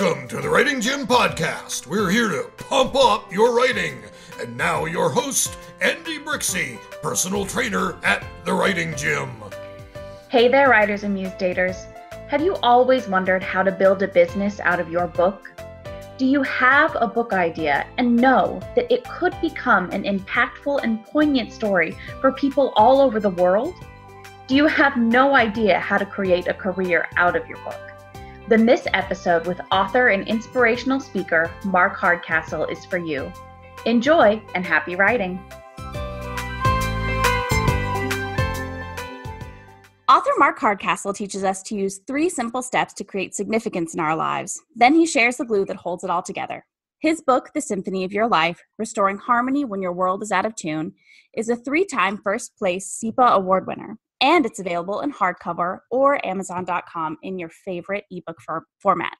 Welcome to the Writing Gym Podcast. We're here to pump up your writing. And now your host, Andy Brixey, personal trainer at the Writing Gym. Hey there, writers and muse daters. Have you always wondered how to build a business out of your book? Do you have a book idea and know that it could become an impactful and poignant story for people all over the world? Do you have no idea how to create a career out of your book? Then this episode with author and inspirational speaker Mark Hardcastle is for you. Enjoy and happy writing. Author Mark Hardcastle teaches us to use 3 simple steps to create significance in our lives. Then he shares the glue that holds it all together. His book, The Symphony of Your Life, Restoring Harmony When Your World is Out of Tune, is a 3-time first place SIPA award winner. And it's available in hardcover or Amazon.com in your favorite ebook format.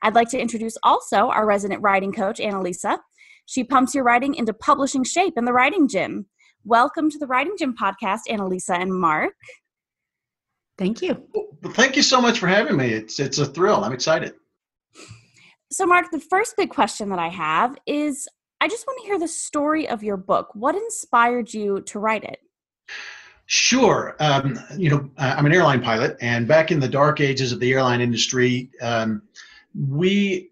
I'd like to introduce also our resident writing coach, Annalisa. She pumps your writing into publishing shape in the Writing Gym. Welcome to the Writing Gym Podcast, Annalisa and Mark. Thank you. Well, thank you so much for having me. It's a thrill. I'm excited. So, Mark, the first big question that I have is, I just want to hear the story of your book. What inspired you to write it? Sure. I'm an airline pilot, and back in the dark ages of the airline industry, we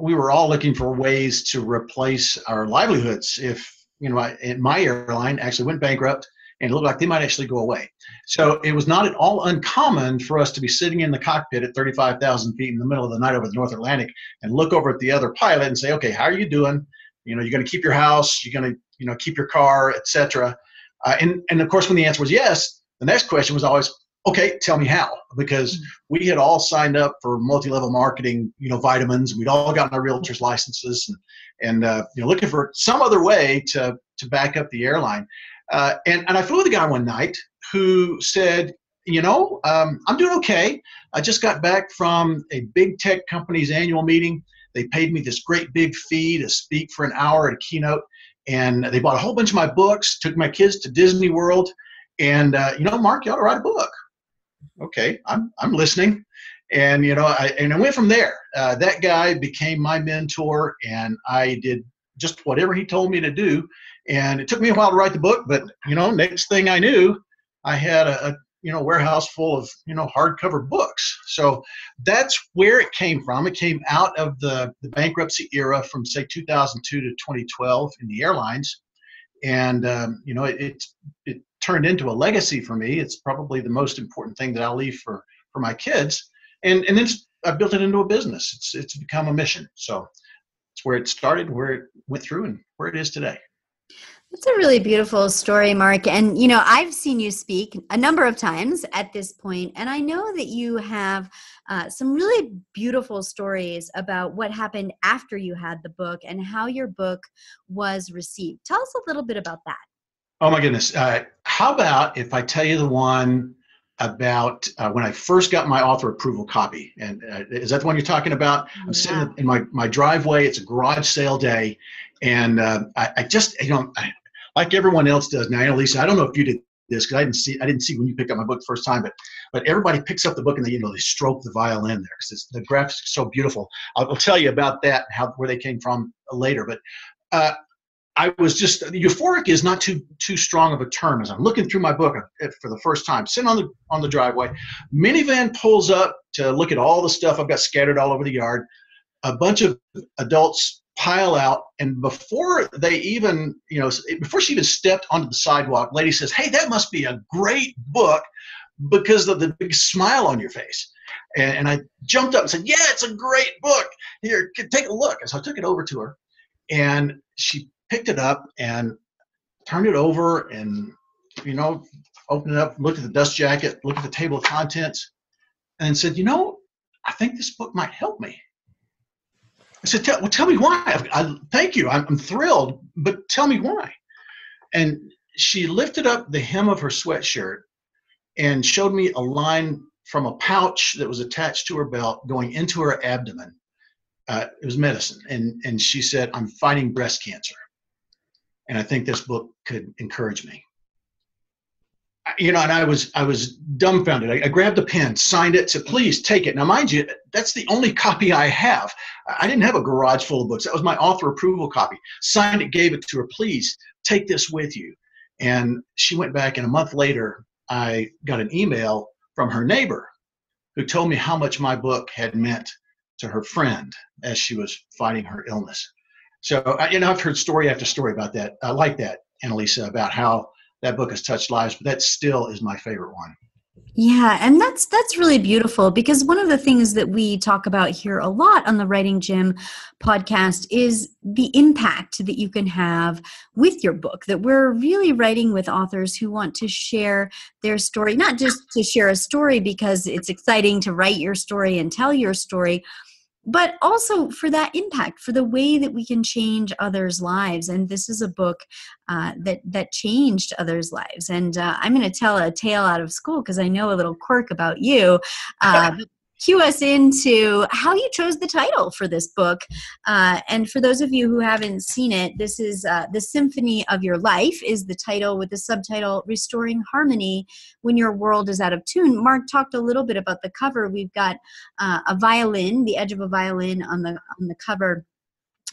were all looking for ways to replace our livelihoods. If my airline actually went bankrupt, and it looked like they might actually go away. So it was not at all uncommon for us to be sitting in the cockpit at 35,000 feet in the middle of the night over the North Atlantic and look over at the other pilot and say, okay, how are you doing? You're going to keep your house, you're going to keep your car, etc. And of course, when the answer was yes, the next question was always, okay, tell me how, because we had all signed up for multi-level marketing, vitamins. We'd all gotten our realtor's licenses and looking for some other way to back up the airline. And I flew with a guy one night who said, I'm doing okay. I just got back from a big tech company's annual meeting. They paid me this great big fee to speak for an hour at a keynote. And they bought a whole bunch of my books, took my kids to Disney World. And, Mark, you ought to write a book. Okay, I'm listening. And, I went from there. That guy became my mentor, and I did just whatever he told me to do. And it took me a while to write the book, but, next thing I knew, I had a warehouse full of, hardcover books. So that's where it came from. It came out of the bankruptcy era from, say, 2002 to 2012 in the airlines. And, it turned into a legacy for me. It's probably the most important thing that I'll leave for my kids. And then I built it into a business. It's become a mission. So it's where it started, where it went through, and where it is today. That's a really beautiful story, Mark. And, I've seen you speak a number of times at this point, and I know that you have some really beautiful stories about what happened after you had the book and how your book was received. Tell us a little bit about that. Oh, my goodness. How about if I tell you the one about when I first got my author approval copy? And is that the one you're talking about? Yeah. I'm sitting in my driveway. It's a garage sale day. And I just, like everyone else does now, Annalisa, I don't know if you did this because I didn't see when you picked up my book the first time, but everybody picks up the book and they stroke the violin there because the graphics are so beautiful. I'll tell you about that and where they came from later. But I was just, euphoric is not too strong of a term. As I'm looking through my book for the first time, sitting on the driveway, minivan pulls up to look at all the stuff I've got scattered all over the yard. A bunch of adults pile out, and before they even, before she even stepped onto the sidewalk, lady says, "Hey, that must be a great book because of the big smile on your face." And I jumped up and said, "Yeah, it's a great book. Here, take a look." And so I took it over to her, and she picked it up and turned it over and, opened it up, looked at the dust jacket, looked at the table of contents, and said, "I think this book might help me." I said, tell me why. Thank you. I'm thrilled, but tell me why. And she lifted up the hem of her sweatshirt and showed me a line from a pouch that was attached to her belt going into her abdomen. It was medicine. And she said, "I'm fighting breast cancer. And I think this book could encourage me." And I was dumbfounded. I grabbed a pen, signed it, said, "Please take it." Now, mind you, that's the only copy I have. I didn't have a garage full of books. That was my author approval copy. Signed it, gave it to her. "Please take this with you." And she went back, and a month later, I got an email from her neighbor who told me how much my book had meant to her friend as she was fighting her illness. So, I've heard story after story about that. I like that, Annalisa, about how that book has touched lives, but that still is my favorite one. Yeah, and that's really beautiful, because one of the things that we talk about here a lot on the Writing Gym podcast is the impact that you can have with your book, that we're really writing with authors who want to share their story, not just to share a story because it's exciting to write your story and tell your story, but also for that impact, for the way that we can change others' lives. And this is a book that changed others' lives. And I'm going to tell a tale out of school because I know a little quirk about you. Cue us into how you chose the title for this book. And for those of you who haven't seen it, this is The Symphony of Your Life is the title, with the subtitle Restoring Harmony When Your World is Out of Tune. Mark talked a little bit about the cover. We've got a violin, the edge of a violin on the cover,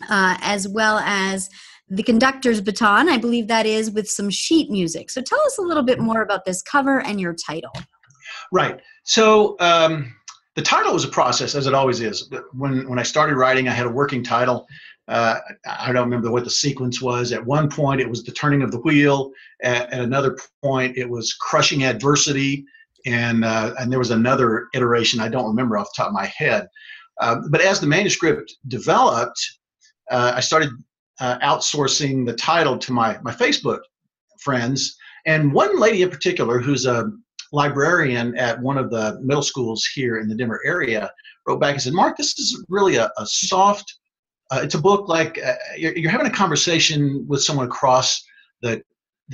as well as the conductor's baton, I believe that is, with some sheet music. So tell us a little bit more about this cover and your title. Right. So the title was a process, as it always is. When I started writing, I had a working title. I don't remember what the sequence was. At one point, it was The Turning of the Wheel. At another point, it was Crushing Adversity. And there was another iteration I don't remember off the top of my head. But as the manuscript developed, I started outsourcing the title to my Facebook friends. And one lady in particular, who's a librarian at one of the middle schools here in the Denver area, wrote back and said, "Mark, this is really a soft, it's a book like you're having a conversation with someone across the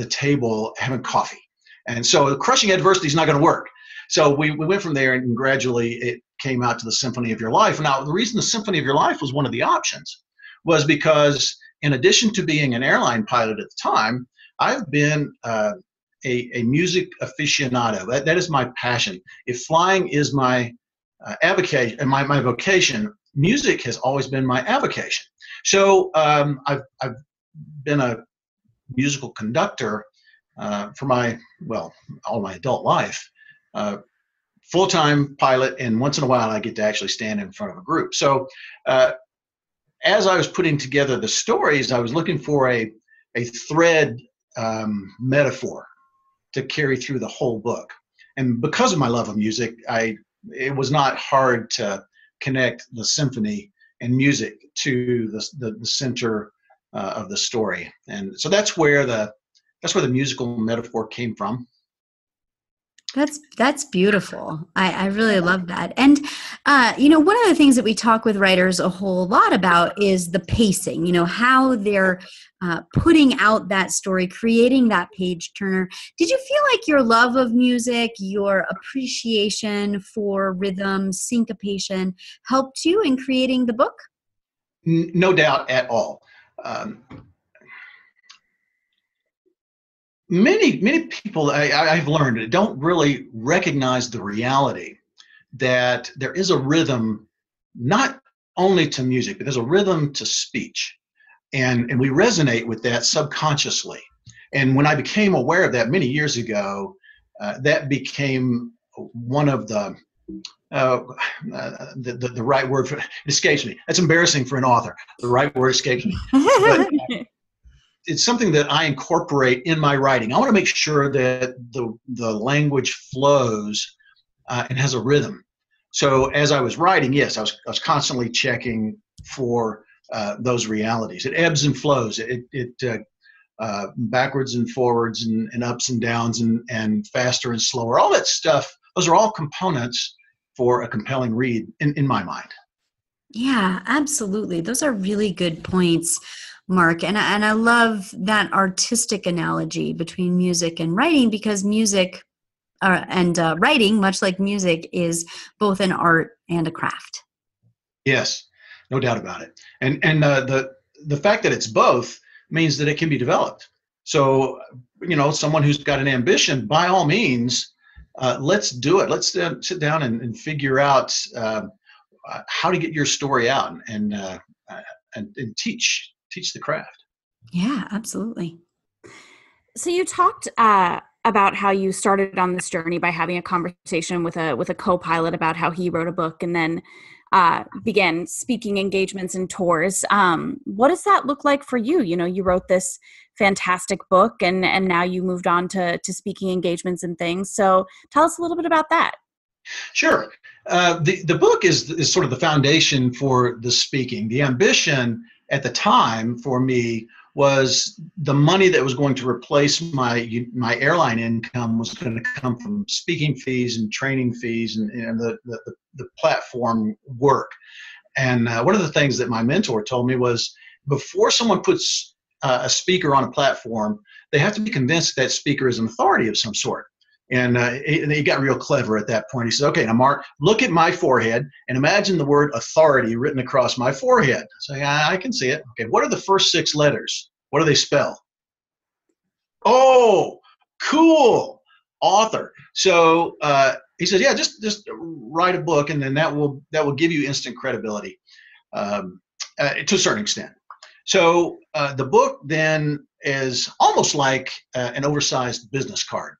table having coffee. And so Crushing Adversity is not going to work." So we went from there, and gradually it came out to The Symphony of Your Life. Now, the reason The Symphony of Your Life was one of the options was because in addition to being an airline pilot at the time, I've been a music aficionado. That is my passion. If flying is my avocation, my vocation, music has always been my avocation. So I've been a musical conductor for all my adult life, full-time pilot, and once in a while I get to actually stand in front of a group. So as I was putting together the stories, I was looking for a thread metaphor to carry through the whole book. And because of my love of music, it was not hard to connect the symphony and music to the center of the story. And so that's where the musical metaphor came from. That's beautiful. I really love that. And, one of the things that we talk with writers a whole lot about is the pacing, how they're putting out that story, creating that page turner. Did you feel like your love of music, your appreciation for rhythm, syncopation helped you in creating the book? No doubt at all. Many people I've learned don't really recognize the reality that there is a rhythm, not only to music, but there's a rhythm to speech. And we resonate with that subconsciously. And when I became aware of that many years ago, that became one of the right word for it escapes me. That's embarrassing for an author. The right word escapes me. But, it's something that I incorporate in my writing. I want to make sure that the language flows and has a rhythm. So as I was writing, yes, I was constantly checking for those realities. It ebbs and flows. It backwards and forwards and ups and downs and faster and slower. All that stuff. Those are all components for a compelling read in my mind. Yeah, absolutely. Those are really good points, Mark. And I love that artistic analogy between music and writing, because music and writing, much like music, is both an art and a craft. Yes, no doubt about it. And the fact that it's both means that it can be developed. So, someone who's got an ambition, by all means, let's do it. Let's sit down and figure out how to get your story out and teach the craft. Yeah, absolutely. So you talked about how you started on this journey by having a conversation with a co-pilot about how he wrote a book and then began speaking engagements and tours. What does that look like for you? You wrote this fantastic book and now you moved on to speaking engagements and things. So tell us a little bit about that. Sure. The book is sort of the foundation for the speaking. The ambition at the time for me was the money that was going to replace my airline income was going to come from speaking fees and training fees and the platform work. And one of the things that my mentor told me was before someone puts a speaker on a platform, they have to be convinced that speaker is an authority of some sort. And he got real clever at that point. He said, okay, now Mark, look at my forehead and imagine the word authority written across my forehead. So yeah, I can see it. Okay, what are the first 6 letters? What do they spell? Oh, cool, author. So he said, yeah, just write a book and then that will give you instant credibility to a certain extent. So the book then is almost like an oversized business card.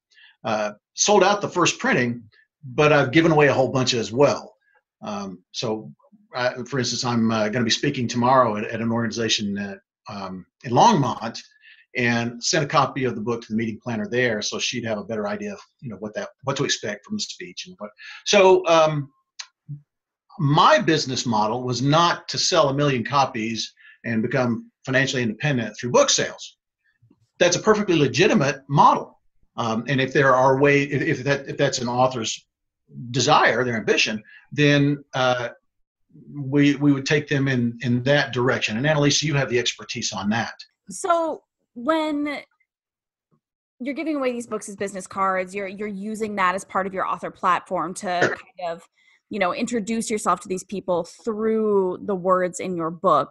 Sold out the first printing, but I've given away a whole bunch as well. So, for instance, I'm going to be speaking tomorrow at an organization in Longmont, and sent a copy of the book to the meeting planner there, so she'd have a better idea of what to expect from the speech and what. So, my business model was not to sell 1 million copies and become financially independent through book sales. That's a perfectly legitimate model. And if there are ways, if that's an author's desire, their ambition, then we would take them in that direction. And Annalisa, you have the expertise on that. So when you're giving away these books as business cards, you're using that as part of your author platform to kind of, introduce yourself to these people through the words in your book.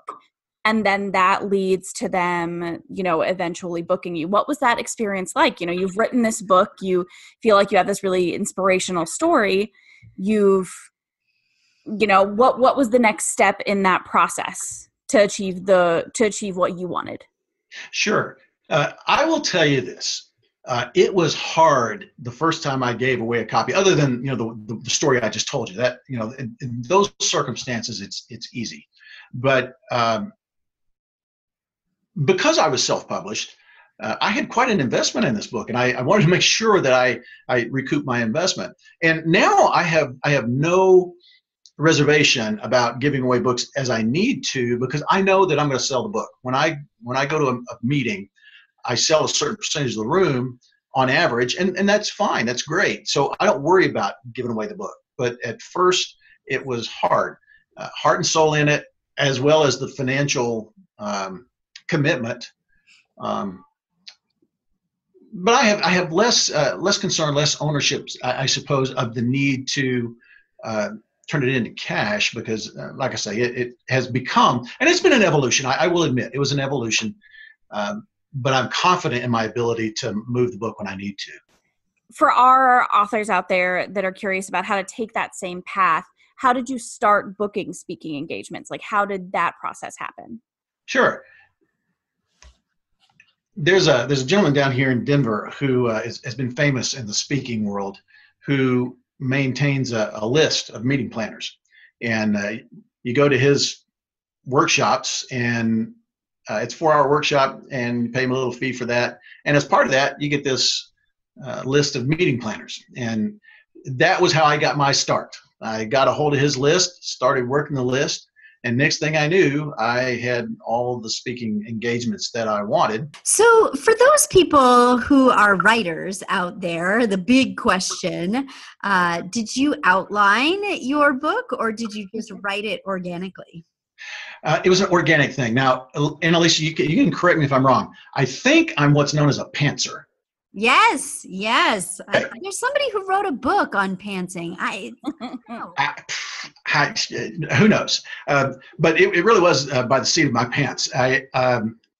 And then that leads to them, eventually booking you. What was that experience like? You've written this book. You feel like you have this really inspirational story. What was the next step in that process to achieve what you wanted? Sure. I will tell you this. It was hard the first time I gave away a copy, other than, the story I just told you. That, in those circumstances, it's easy. But because I was self-published, I had quite an investment in this book, and I wanted to make sure that I recoup my investment. And now I have no reservation about giving away books as I need to, because I know that I'm going to sell the book. When I go to a meeting, I sell a certain percentage of the room on average, and that's fine. That's great. So I don't worry about giving away the book. But at first, it was hard, heart and soul in it, as well as the financial commitment. But I have less concern, less ownership, I suppose, of the need to turn it into cash, because like I say, it has become, and it's been an evolution. I will admit it was an evolution, but I'm confident in my ability to move the book when I need to. For our authors out there that are curious about how to take that same path, how did you start booking speaking engagements? Like, how did that process happen? Sure. There's a gentleman down here in Denver who has been famous in the speaking world, who maintains a list of meeting planners, and you go to his workshops, and it's a 4-hour workshop, and you pay him a little fee for that. And as part of that, you get this list of meeting planners, and that was how I got my start. I got a hold of his list, started working the list. And next thing I knew, I had all the speaking engagements that I wanted. So for those people who are writers out there, the big question, did you outline your book, or did you just write it organically? It was an organic thing. Now, Annalisa, you can correct me if I'm wrong. I think I'm what's known as a pantser. Yes. There's somebody who wrote a book on pantsing. Who knows? But it really was by the seat of my pants.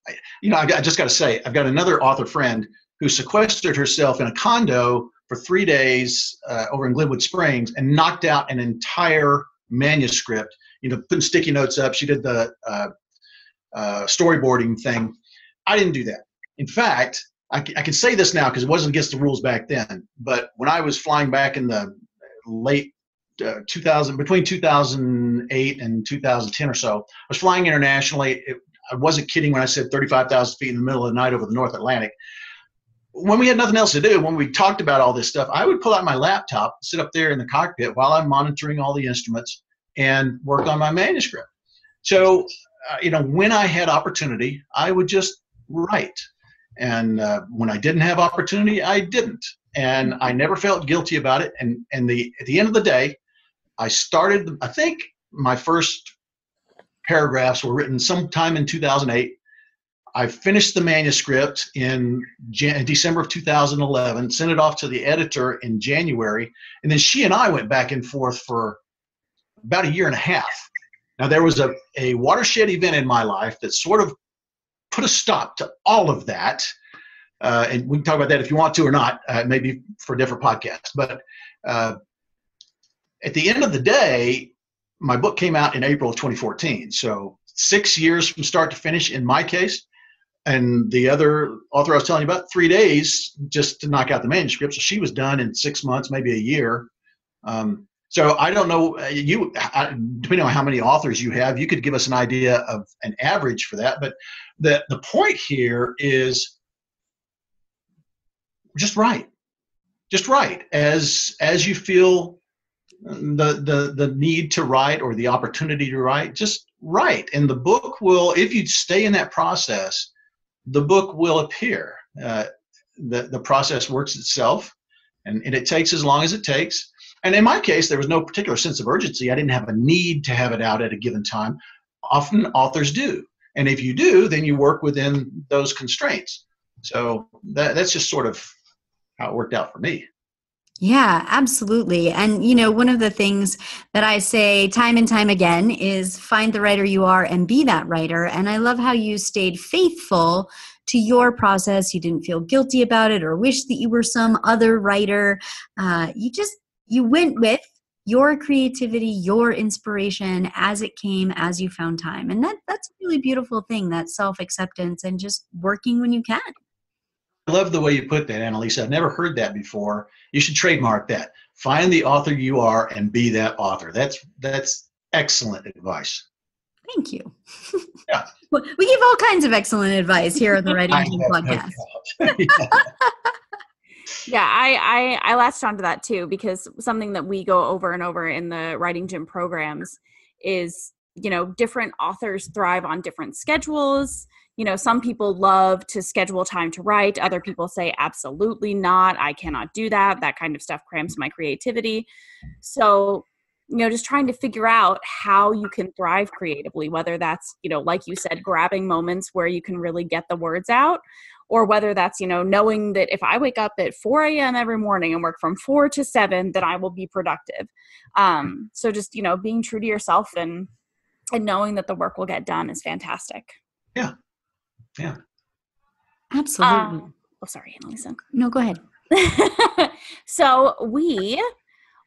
I just got to say, I've got another author friend who sequestered herself in a condo for 3 days over in Glenwood Springs and knocked out an entire manuscript, putting sticky notes up. She did the storyboarding thing. I didn't do that. In fact, I can say this now because it wasn't against the rules back then, but when I was flying back in the late 2000, between 2008 and 2010 or so, I was flying internationally. I wasn't kidding when I said 35,000 feet in the middle of the night over the North Atlantic. When we had nothing else to do, when we talked about all this stuff, I would pull out my laptop, sit up there in the cockpit while I'm monitoring all the instruments and work on my manuscript. So, when I had opportunity, I would just write. And when I didn't have opportunity, I didn't. And I never felt guilty about it. And at the end of the day, I think my first paragraphs were written sometime in 2008. I finished the manuscript in December of 2011, sent it off to the editor in January, and then she and I went back and forth for about a year and a half. Now, there was a watershed event in my life that sort of put a stop to all of that, and we can talk about that if you want to or not, maybe for a different podcast. But at the end of the day, my book came out in April of 2014, so 6 years from start to finish in my case. And the other author I was telling you about, 3 days just to knock out the manuscript. So she was done in 6 months, maybe a year. So I don't know, depending on how many authors you have, you could give us an idea of an average for that. But the point here is just write. Just write as you feel the need to write or the opportunity to write. Just write, and the book will, if you stay in that process, the book will appear. The process works itself, and it takes as long as it takes. And in my case, there was no particular sense of urgency. I didn't have a need to have it out at a given time. Often authors do. And if you do, then you work within those constraints. So that's just sort of how it worked out for me. Yeah, absolutely. And, one of the things that I say time and time again is find the writer you are and be that writer. And I love how you stayed faithful to your process. You didn't feel guilty about it or wish that you were some other writer. You went with your creativity, your inspiration as it came, as you found time. And that's a really beautiful thing, that self-acceptance and just working when you can. I love the way you put that, Annalisa. I've never heard that before. You should trademark that. Find the author you are and be that author. That's excellent advice. Thank you. Yeah. We give all kinds of excellent advice here on the Writing Gym podcast. Yeah, I latched onto that too, because something that we go over and over in the Writing Gym programs is, different authors thrive on different schedules. Some people love to schedule time to write. Other people say, absolutely not. I cannot do that. That kind of stuff cramps my creativity. So, just trying to figure out how you can thrive creatively, whether that's, like you said, grabbing moments where you can really get the words out, or whether that's, knowing that if I wake up at 4 a.m. every morning and work from 4 to 7, then I will be productive. So just, being true to yourself and knowing that the work will get done is fantastic. Yeah. Yeah. Absolutely. Sorry, Annalisa. No, go ahead. So we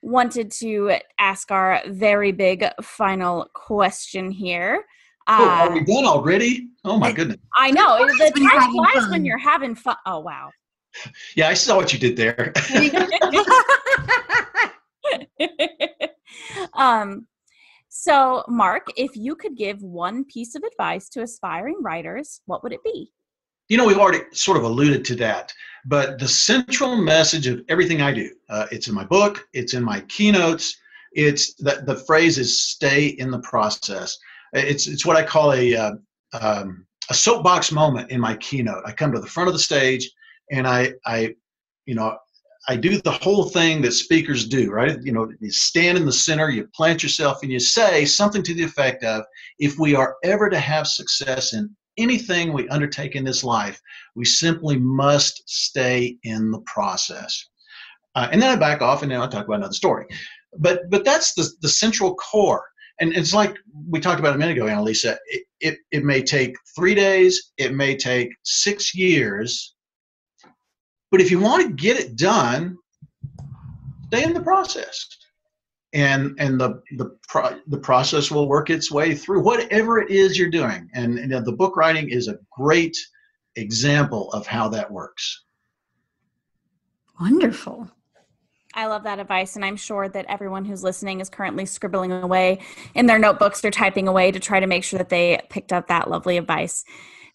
wanted to ask our very big final question here. Are we done already? Oh my goodness. I know. The time flies when you're having fun. Oh, wow. Yeah, I saw what you did there. So, Mark, if you could give one piece of advice to aspiring writers, what would it be? We've already sort of alluded to that, but the central message of everything I do, it's in my book, it's in my keynotes, it's that the phrase is stay in the process. It's what I call a soapbox moment in my keynote. I come to the front of the stage and I do the whole thing that speakers do, right? You stand in the center, you plant yourself, and you say something to the effect of, if we are ever to have success in anything we undertake in this life, we simply must stay in the process. And then I back off and then I'll talk about another story. But that's the central core. And it's like we talked about a minute ago, Annalisa, it may take 3 days, it may take 6 years, but if you want to get it done, stay in the process. And the process will work its way through whatever it is you're doing. And the book writing is a great example of how that works. Wonderful. I love that advice, and I'm sure that everyone who's listening is currently scribbling away in their notebooks or typing away to try to make sure that they picked up that lovely advice.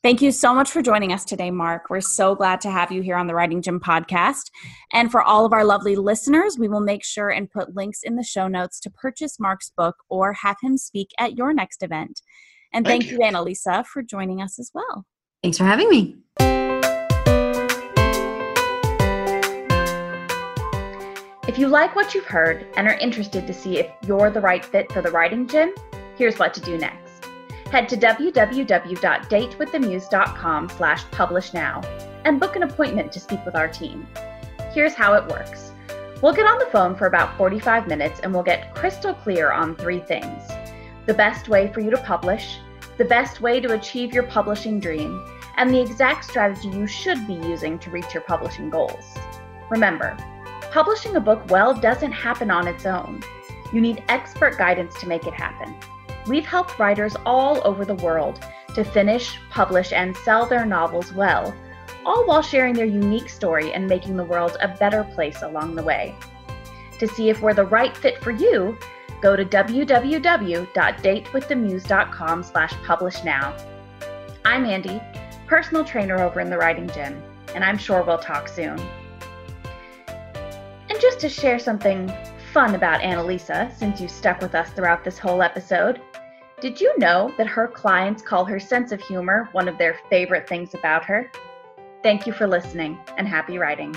Thank you so much for joining us today, Mark. We're so glad to have you here on the Writing Gym podcast. And for all of our lovely listeners, we will make sure and put links in the show notes to purchase Mark's book or have him speak at your next event. And thank you, Annalisa, for joining us as well. Thanks for having me. If you like what you've heard and are interested to see if you're the right fit for the Writing Gym, here's what to do next. Head to www.datewiththemuse.com/publish now and book an appointment to speak with our team. Here's how it works. We'll get on the phone for about 45 minutes and we'll get crystal clear on 3 things: the best way for you to publish, the best way to achieve your publishing dream, and the exact strategy you should be using to reach your publishing goals. Remember, publishing a book well doesn't happen on its own. You need expert guidance to make it happen. We've helped writers all over the world to finish, publish, and sell their novels well, all while sharing their unique story and making the world a better place along the way. To see if we're the right fit for you, go to www.datewiththemuse.com/publish now. I'm Andy, personal trainer over in the Writing Gym, and I'm sure we'll talk soon. And just to share something fun about Annalisa, since you stuck with us throughout this whole episode, did you know that her clients call her sense of humor one of their favorite things about her? Thank you for listening, and happy writing.